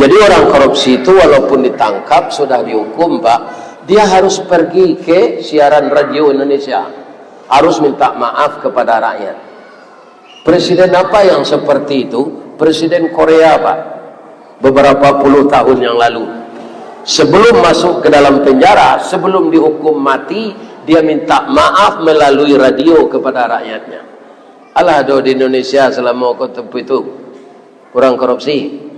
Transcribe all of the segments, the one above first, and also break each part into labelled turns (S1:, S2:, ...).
S1: Jadi orang korupsi itu walaupun ditangkap sudah dihukum, Pak, dia harus pergi ke siaran radio Indonesia, harus minta maaf kepada rakyat. Presiden apa yang seperti itu? Presiden Korea, Pak, beberapa puluh tahun yang lalu, sebelum masuk ke dalam penjara, sebelum dihukum mati, dia minta maaf melalui radio kepada rakyatnya. Alah, do di Indonesia selama waktu itu kurang korupsi.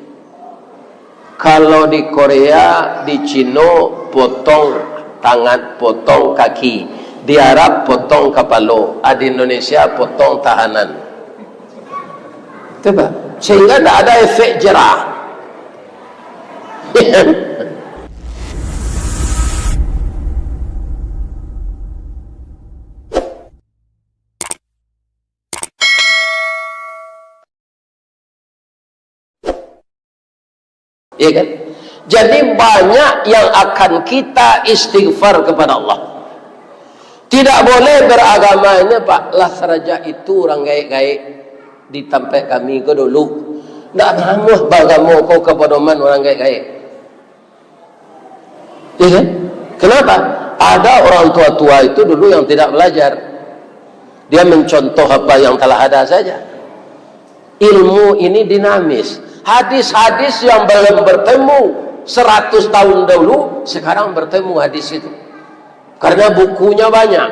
S1: Kalau di Korea, di Cina potong tangan, potong kaki, di Arab potong kepala, di Indonesia potong tahanan. Coba, sehingga tidak ada efek jerah. Ya kan? Jadi banyak yang akan kita istighfar kepada Allah. Tidak boleh beragama ini, Pak, lah seraja itu orang gaik-gaik di tempat kami ke dulu. Tidak ngamuh beragama kau kepada orang gaik-gaik. Ya kan? Kenapa? Ada orang tua-tua itu dulu yang tidak belajar. Dia mencontoh apa yang telah ada saja. Ilmu ini dinamis. Hadis-hadis yang belum bertemu 100 tahun dahulu, sekarang bertemu hadis itu. Karena bukunya banyak.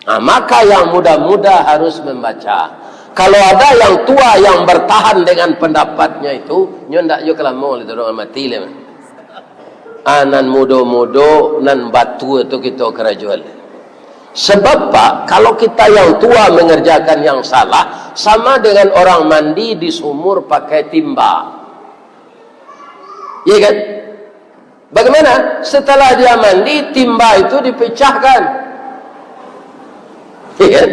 S1: Nah, maka yang muda-muda harus membaca. Kalau ada yang tua yang bertahan dengan pendapatnya itu, ndak yo kelamol itu orang mati le. Anan mudo-mudo nan batu itu kita kerajual. Sebab, Pak, kalau kita yang tua mengerjakan yang salah, sama dengan orang mandi di sumur pakai timba. Iya kan? Bagaimana? Setelah dia mandi, timba itu dipecahkan. Iya kan?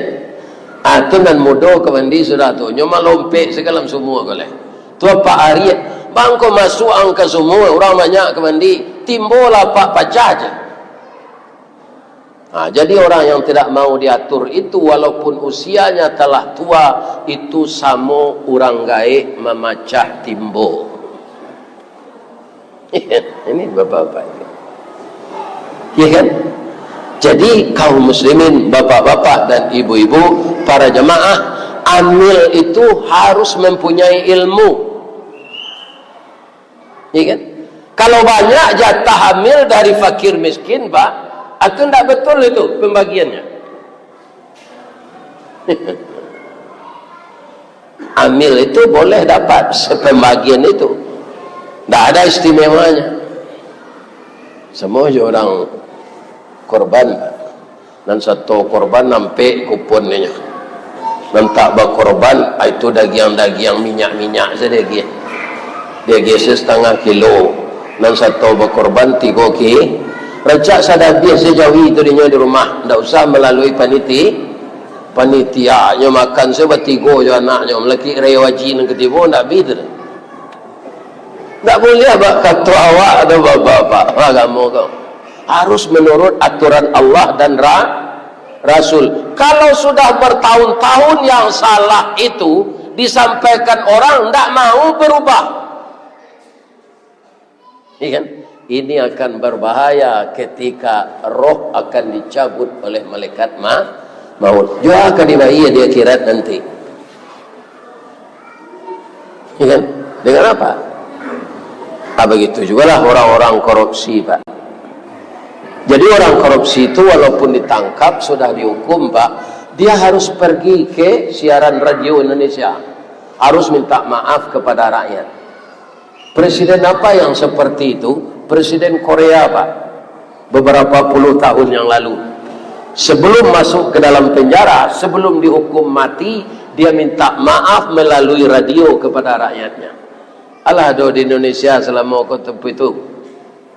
S1: Itu nan mudo ke mandi sudah tu. Nyoma lompek segala semua boleh. Tua Pak Ari, bangko masuk angka semua, orang banyak ke mandi, timbola Pak pecah aja. Nah, jadi orang yang tidak mau diatur itu walaupun usianya telah tua, itu sama orang gaik memecah timbo. Ini bapak-bapak. Ya kan? Jadi kaum muslimin, bapak-bapak dan ibu-ibu, para jemaah, amil itu harus mempunyai ilmu. Ya kan? Kalau banyak jatah amil dari fakir miskin, Pak, itu tidak betul itu pembagiannya. Amil itu boleh dapat sepembagian itu, tidak ada istimewanya. Semua orang korban, dan satu korban nampak kuponnya, dan tak berkorban itu daging-daging minyak-minyak saja dia setengah kilo, dan satu berkorban 3 kilo. Recak sadar dia sejauh itu dia di rumah, tidak usah melalui panitia. Nya makan sebatigo jo anaknya, melaki rewaji nang ketibo ndak bidr. Ndak boleh abak kata awak atau bapak-bapak agama kau. Harus menurut aturan Allah dan Rasul. Kalau sudah bertahun-tahun yang salah itu disampaikan orang ndak mau berubah. Iya kan? Ini akan berbahaya ketika roh akan dicabut oleh malaikat maut. Dia akan dibayi di akhirat nanti. Ya kan? Dengan apa? Begitu jugalah orang-orang korupsi, Pak. Jadi orang korupsi itu walaupun ditangkap sudah dihukum, Pak, dia harus pergi ke siaran radio Indonesia, harus minta maaf kepada rakyat. Presiden apa yang seperti itu? Presiden Korea, Pak, beberapa puluh tahun yang lalu, sebelum masuk ke dalam penjara, sebelum dihukum mati, dia minta maaf melalui radio kepada rakyatnya. Alah, do di Indonesia selama waktu itu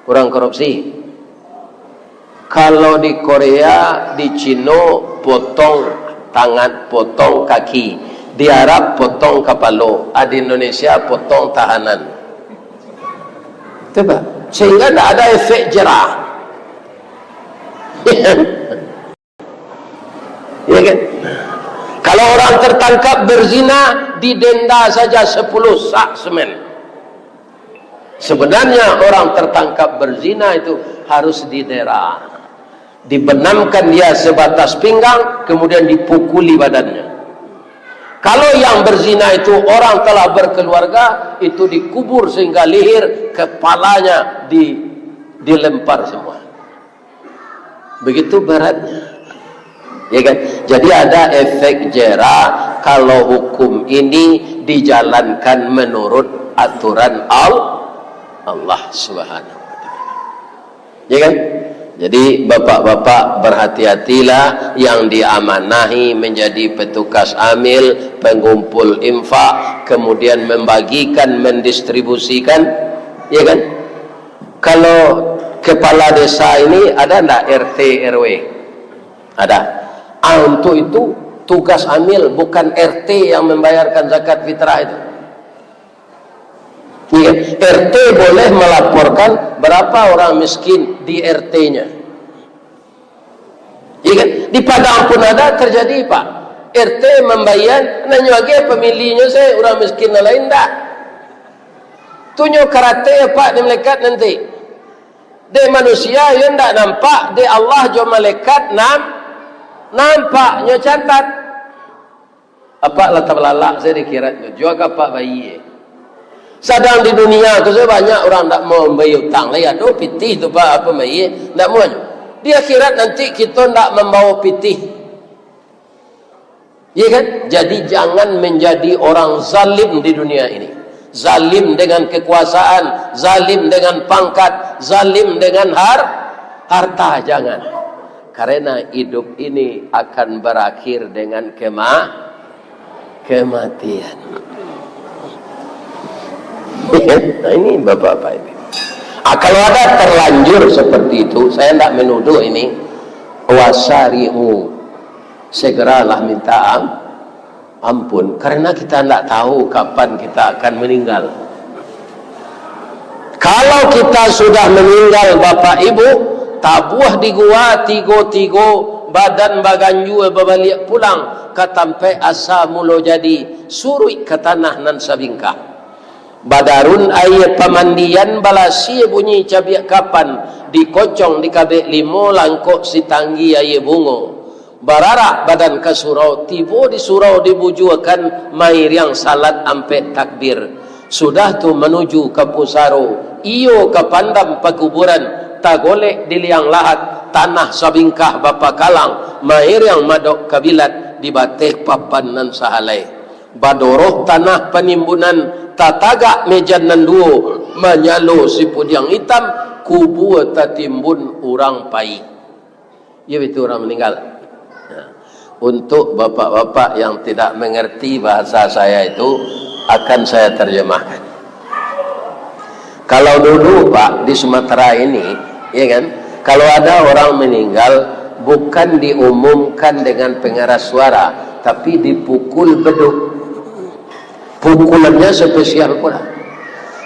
S1: kurang korupsi. Kalau di Korea, di Cina potong tangan, potong kaki, di Arab potong kepala, di Indonesia potong tahanan. Coba, sehingga tidak ada efek jerah. Ya kan? Kalau orang tertangkap berzina, didenda saja 10 sak semen. Sebenarnya orang tertangkap berzina itu harus didera, dibenamkan dia sebatas pinggang, kemudian dipukuli badannya. Kalau yang berzina itu orang telah berkeluarga, itu dikubur sehingga leher kepalanya dilempar semua. Begitu beratnya, ya kan? Jadi ada efek jera kalau hukum ini dijalankan menurut aturan Allah Subhanahu wa taala. Ya kan? Jadi bapak-bapak berhati-hatilah yang diamanahi menjadi petugas amil, pengumpul infak, kemudian membagikan, mendistribusikan, ya kan? Kalau kepala desa ini ada enggak RT RW? Ada. Untuk itu tugas amil, bukan RT yang membayarkan zakat fitrah itu. Ya, RT boleh melaporkan berapa orang miskin di RT-nya. Ya kan? Di Padang pun ada terjadi, Pak. RT membayar, nanya lagi pemilihnya saya orang miskin lain tak. Tunjuk karate Pak di malaikat nanti. Di manusia yang tak nampak, di Allah jo malaikat nampaknya catat. Apa letak lalak saya dikira juga Pak bayi. Sedang di dunia tu saya banyak orang tak mau membayar hutang lah ya, aduh pitih tu Pak apa bayar tak mau. Di akhirat nanti kita tak membawa pitih, ya kan? Jadi jangan menjadi orang zalim di dunia ini, zalim dengan kekuasaan, zalim dengan pangkat, zalim dengan harta, jangan. Karena hidup ini akan berakhir dengan kematian. Nah ini bapak-bapak ini. Kalau ada terlanjur seperti itu, saya tidak menuduh ini, wasari'u, segeralah minta ampun, karena kita tidak tahu kapan kita akan meninggal. Kalau kita sudah meninggal bapak ibu, tabuh di gua tigo badan baganju balik pulang katampe asa mulo jadi surui ke tanah nan sabingkah. Badarun ayat pemandian balasi bunyi cabiak kapan dikocong di kabek limo langkok si tanggi ayat bungo bararak badan ke surau tibo di surau dibujuakan mair yang salat ampe takbir sudah tu menuju ke pusaro iyo ke pandam pekuburan tagolek di liang lahat tanah sabingkah bapa kalang mair yang madok kabilat di bateh papan nan sahalai badoroh tanah penimbunan tatagak mejan nanduo menyalo siput yang hitam kubu tatimbun orang pai. Ya itu orang meninggal. Nah, untuk bapak-bapak yang tidak mengerti bahasa saya itu akan saya terjemahkan. Kalau dulu Pak di Sumatera ini, ya kan, kalau ada orang meninggal bukan diumumkan dengan pengeras suara, tapi dipukul beduk. Pukulannya spesial pula.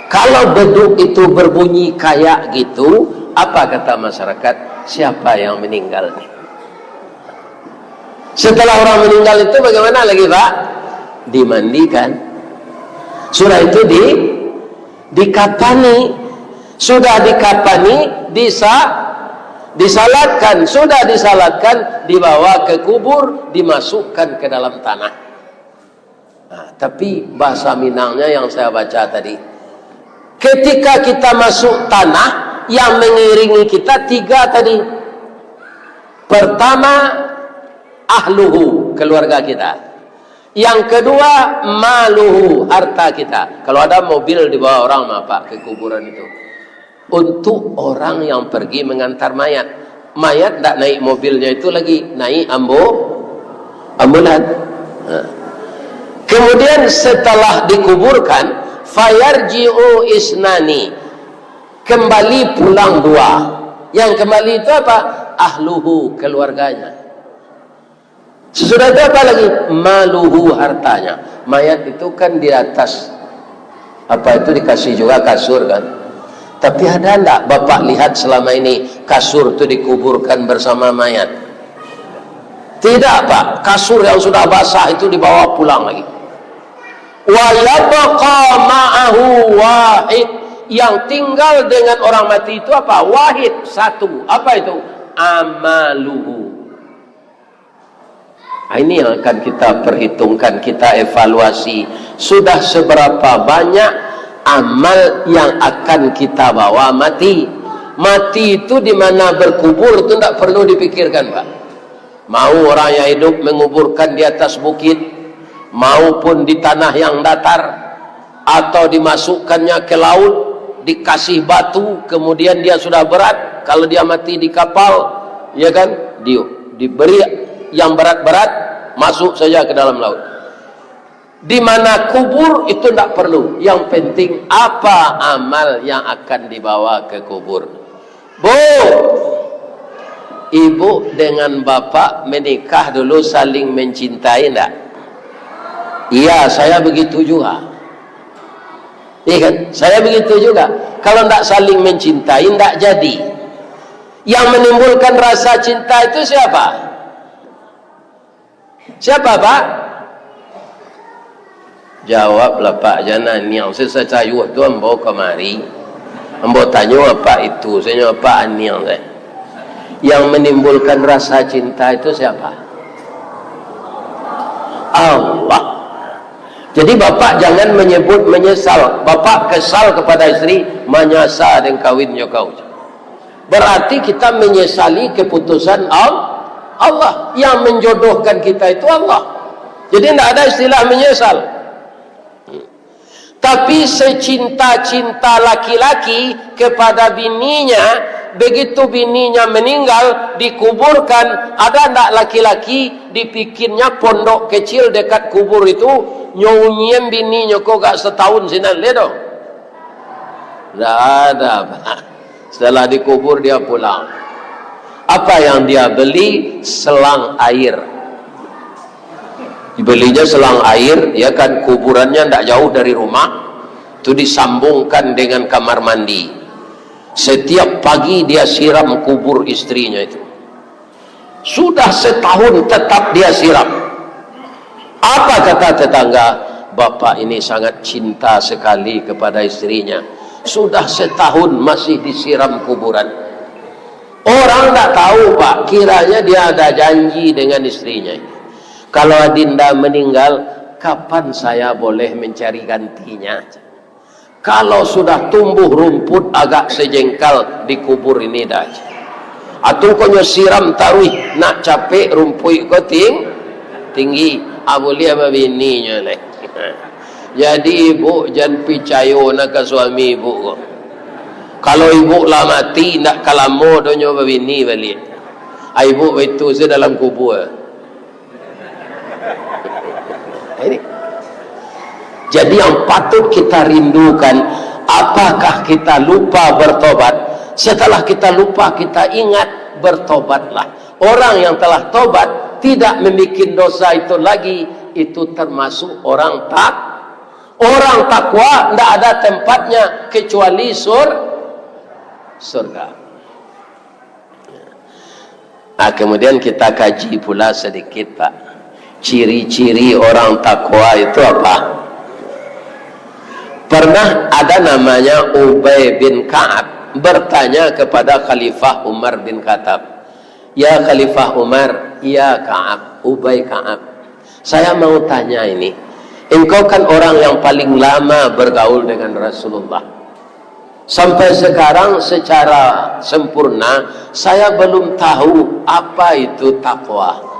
S1: Kalau beduk itu berbunyi kayak gitu, apa kata masyarakat? Siapa yang meninggal nih? Setelah orang meninggal itu bagaimana lagi Pak? Dimandikan. Sudah itu dikapani. Sudah dikapani, disalatkan. Sudah disalatkan, dibawa ke kubur, dimasukkan ke dalam tanah. Nah, tapi bahasa Minangnya yang saya baca tadi, ketika kita masuk tanah, yang mengiringi kita tiga tadi. Pertama, ahluhu, keluarga kita. Yang kedua, maluhu, harta kita. Kalau ada mobil dibawa orang Pak ke kuburan itu, untuk orang yang pergi mengantar mayat. Mayat tidak naik mobilnya itu lagi, naik ambulan. Nah. Kemudian setelah dikuburkan, fayarji'u isnani, kembali pulang dua. Yang kembali itu apa? Ahluhu, keluarganya. Sesudah itu apa lagi? Maluhu, hartanya. Mayat itu kan di atas, apa itu dikasih juga kasur kan. Tapi ada enggak Bapak lihat selama ini kasur itu dikuburkan bersama mayat? Tidak Pak, kasur yang sudah basah itu dibawa pulang lagi. Wa yabqa ma'ahu wahid, yang tinggal dengan orang mati itu apa? Wahid, satu. Apa itu? Amaluhu. Ini yang akan kita perhitungkan, kita evaluasi. Sudah seberapa banyak amal yang akan kita bawa mati. Mati itu di mana berkubur itu tidak perlu dipikirkan, Pak. Mau orang yang hidup menguburkan di atas bukit, maupun di tanah yang datar, atau dimasukkannya ke laut, dikasih batu, kemudian dia sudah berat. Kalau dia mati di kapal, ya kan, diberi yang berat-berat, masuk saja ke dalam laut. Di mana kubur itu tidak perlu. Yang penting apa amal yang akan dibawa ke kubur. Bu, ibu dengan bapak menikah dulu saling mencintai enggak? Iya, saya begitu juga. Iya kan? Saya begitu juga. Kalau enggak saling mencintai, enggak jadi. Yang menimbulkan rasa cinta itu siapa? Siapa, Pak? Jawablah Pak Jangan yang saya cayuh tu ambo kemari. Ambo tanya apa itu? Saya jawab apa aniang saya. Yang menimbulkan rasa cinta itu siapa? Allah. Jadi bapak jangan menyebut menyesal. Bapak kesal kepada istri, menyesal dan kawinnya kau. Berarti kita menyesali keputusan Allah. Yang menjodohkan kita itu Allah. Jadi tidak ada istilah menyesal. Tapi secinta-cinta laki-laki kepada bininya, begitu bininya meninggal, dikuburkan, ada tidak laki-laki dipikirnya pondok kecil dekat kubur itu, nyonyem bininya kok gak setahun sinan ledo? Tidak ada, Pak. Setelah dikubur dia pulang. Apa yang dia beli? Selang air. Dibelinya selang air, ya kan, kuburannya tidak jauh dari rumah, itu disambungkan dengan kamar mandi. Setiap pagi dia siram kubur istrinya itu. Sudah setahun tetap dia siram. Apa kata tetangga? Bapak ini sangat cinta sekali kepada istrinya. Sudah setahun masih disiram kuburan. Orang tak tahu, Pak, kiranya dia ada janji dengan istrinya. Kalau adinda meninggal, kapan saya boleh mencari gantinya? Kalau sudah tumbuh rumput agak sejengkal di kubur ini dah. Atau konyo siram taruh nak capek rumput ko tinggi. Boleh apa bininya leh. Jadi ibu jangan percaya nak ke suami ibu ko. Kalau ibu lah mati nak kalamo donyo bini balik. Ibu itu dalam kubur. Ini. Jadi yang patut kita rindukan, apakah kita lupa bertobat? Setelah kita lupa, kita ingat, bertobatlah. Orang yang telah tobat tidak membuat dosa itu lagi, itu termasuk orang takwa. Tidak ada tempatnya kecuali surga. Nah, kemudian kita kaji pula sedikit, Pak. Ciri-ciri orang takwa itu apa? Pernah ada namanya Ubay bin Ka'ab bertanya kepada Khalifah Umar bin Khattab, ya Khalifah Umar, ya Ka'ab, Ubay Ka'ab, saya mau tanya ini, engkau kan orang yang paling lama bergaul dengan Rasulullah, sampai sekarang secara sempurna saya belum tahu apa itu takwa.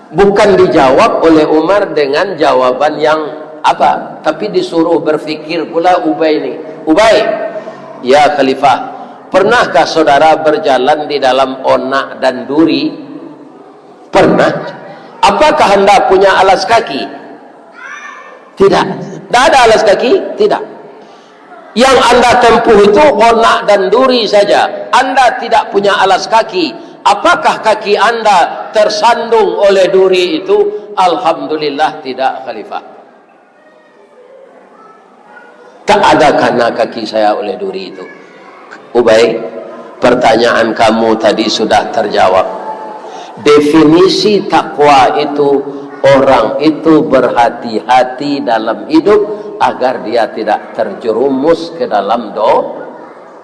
S1: Bukan dijawab oleh Umar dengan jawaban yang apa, tapi disuruh berfikir pula Ubay ini. Ubay, ya Khalifah, pernahkah saudara berjalan di dalam onak dan duri? Pernah. Apakah Anda punya alas kaki? Tidak. Tidak ada alas kaki? Tidak. Yang Anda tempuh itu onak dan duri saja. Anda tidak punya alas kaki. Apakah kaki Anda tersandung oleh duri itu? Alhamdulillah tidak, Khalifah. Tak ada karena kaki saya oleh duri itu. Ubay, pertanyaan kamu tadi sudah terjawab. Definisi takwa itu, orang itu berhati-hati dalam hidup agar dia tidak terjerumus ke dalam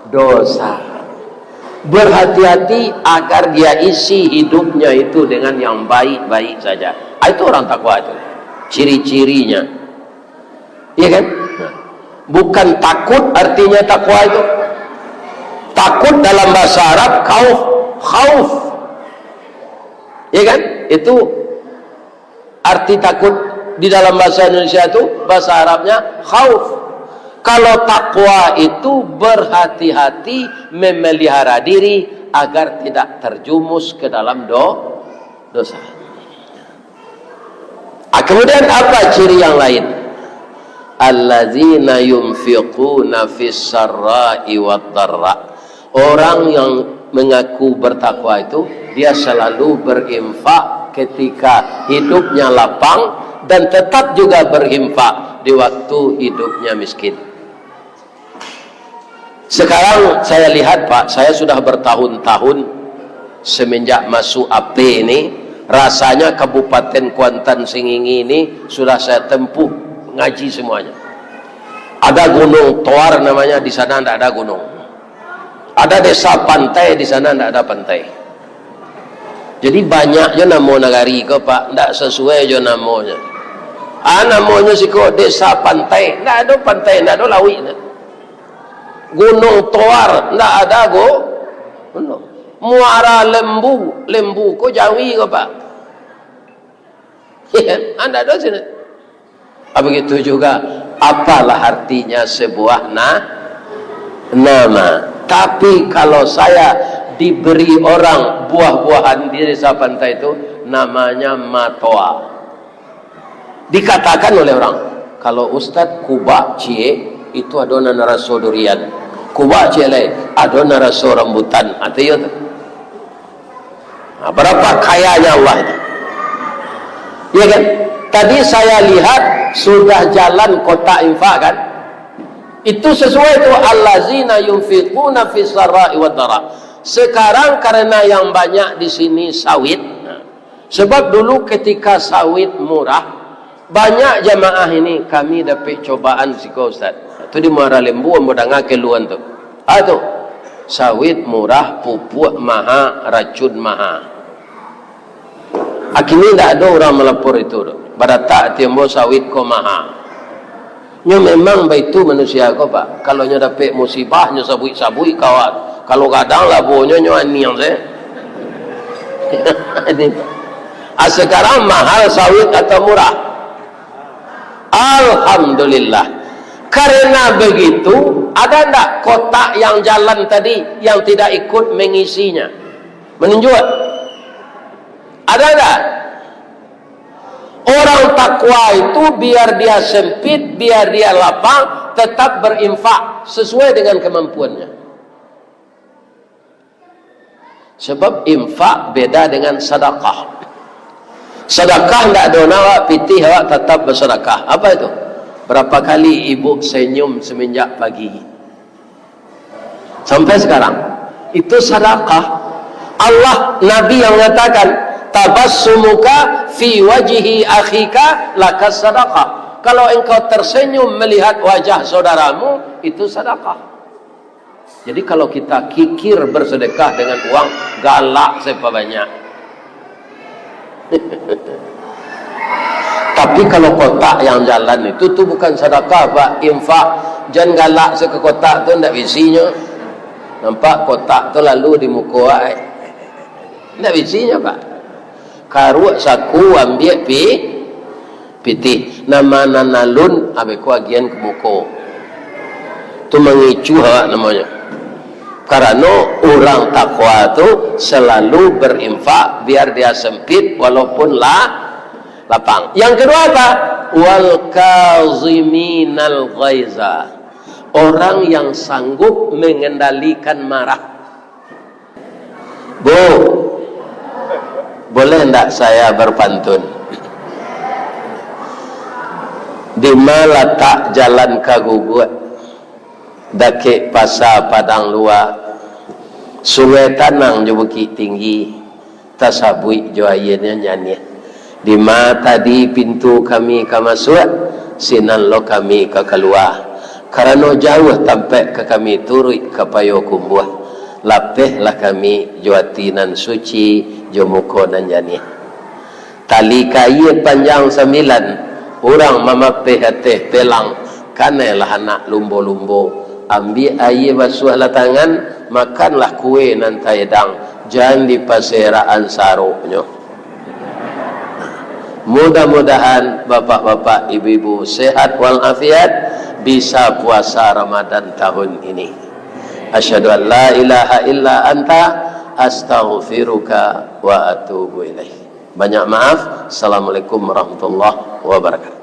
S1: dosa. Berhati-hati agar dia isi hidupnya itu dengan yang baik-baik saja. Itu orang takwa itu. Ciri-cirinya. Iya kan? Bukan takut artinya takwa itu. Takut dalam bahasa Arab khauf. Iya kan? Itu arti takut di dalam bahasa Indonesia itu, bahasa Arabnya khauf. Kalau takwa itu berhati-hati memelihara diri agar tidak terjumus ke dalam dosa. Kemudian apa ciri yang lain? Allazina yunfiquna fis sarra'i wad dharra. Orang yang mengaku bertakwa itu dia selalu berinfak ketika hidupnya lapang dan tetap juga berinfak di waktu hidupnya miskin. Sekarang saya lihat Pak, saya sudah bertahun-tahun semenjak masuk AP ini, rasanya Kabupaten Kuantan Sengingi ini sudah saya tempuh ngaji semuanya. Ada Gunung Toar namanya, di sana tidak ada gunung. Ada desa pantai, di sana tidak ada pantai. Jadi banyaknya nama negari ke Pak, tidak sesuai je namanya. Namanya sih kok desa pantai, tidak ada pantai, tidak ada lawi. Gunung Toar, tidak ada gunung. Muara Lembu kok Jawi ke Pak? Ya, anda ada sini. Begitu juga, apalah artinya sebuah nama. Tapi kalau saya diberi orang buah-buahan di desa pantai itu, namanya matoa. Dikatakan oleh orang, kalau Ustadz Kuba Cie itu adonan raso durian, Kuba Cie adonan raso rambutan. Artinya itu. Berapa kayanya Allah itu? Ya kan? Tadi saya lihat sudah jalan kota infak kan? Itu sesuai itu, allazina yunfiquna fis sarra'i wad dharra. Sekarang karena yang banyak di sini sawit. Sebab dulu ketika sawit murah, banyak jamaah ini kami dapat cobaan siko Ustaz. Itu di Muara Lembu modanga keluan tu. Itu sawit murah, pupuk maha, racun maha. Akhirnya tidak ada orang melapor itu. Pada tak timbul sawit ko maha. Nya memang itu manusia ko Pak. Kalau nya dapat musibah nya sabui kawan. Kalau kadang labonya nya aniang saya. Sekarang mahal sawit atau murah? Alhamdulillah. Karena begitu, ada enggak kotak yang jalan tadi yang tidak ikut mengisinya? Menunjuk? Ada enggak? Orang takwa itu biar dia sempit, biar dia lapang, tetap berinfak sesuai dengan kemampuannya. Sebab infak beda dengan sedekah. Sedekah tidak ada awak pitih awak tetap bersedekah. Apa itu? Berapa kali ibu senyum semenjak pagi sampai sekarang? Itu sedekah. Allah, Nabi yang mengatakan, tabassumuka fi wajhi akhika lakas sadaqah. Kalau engkau tersenyum melihat wajah saudaramu, itu sedekah. Jadi kalau kita kikir bersedekah dengan uang, galak siapa banyak. Tapi kalau kotak yang jalan itu tuh bukan sedekah Pak, infak. Jangan galak ke kotak tu ndak isinya. Nampak kotak tu lalu di muka ndak isinya Pak. Karu saku ambil piti nama nanalun abe ku agian ke muka. Tu mengicu awak namanya. Karena orang takwa itu selalu berinfak biar dia sempit walaupun lapang. Yang kedua apa? Wal kaziminal ghaiza. Orang yang sanggup mengendalikan marah. Bu, boleh enggak saya berpantun? Di mana letak jalan kagugut? Dake pasar padang luar, sungai tanang je bukit tinggi, tasabui jo ayatnya nyanyi. Di mana tadi pintu kami kamasuk, sinan lo kami ke keluar karena jauh tampai ke kami turut ke payo kumbuah lapehlah kami juatinan suci jomuko dan jani tali kayu panjang 9 orang mamapeh hateh pelang kanelah anak lumbo-lumbo ambil air basuhlah tangan makanlah kue nan taedang jangan di paseraan saruknya. Mudah-mudahan bapak-bapak, ibu-ibu sehat walafiat bisa puasa Ramadan tahun ini. Asyhadu an la ilaha illa anta astaghfiruka wa atubu ilaih. Banyak maaf. Assalamualaikum warahmatullahi wabarakatuh.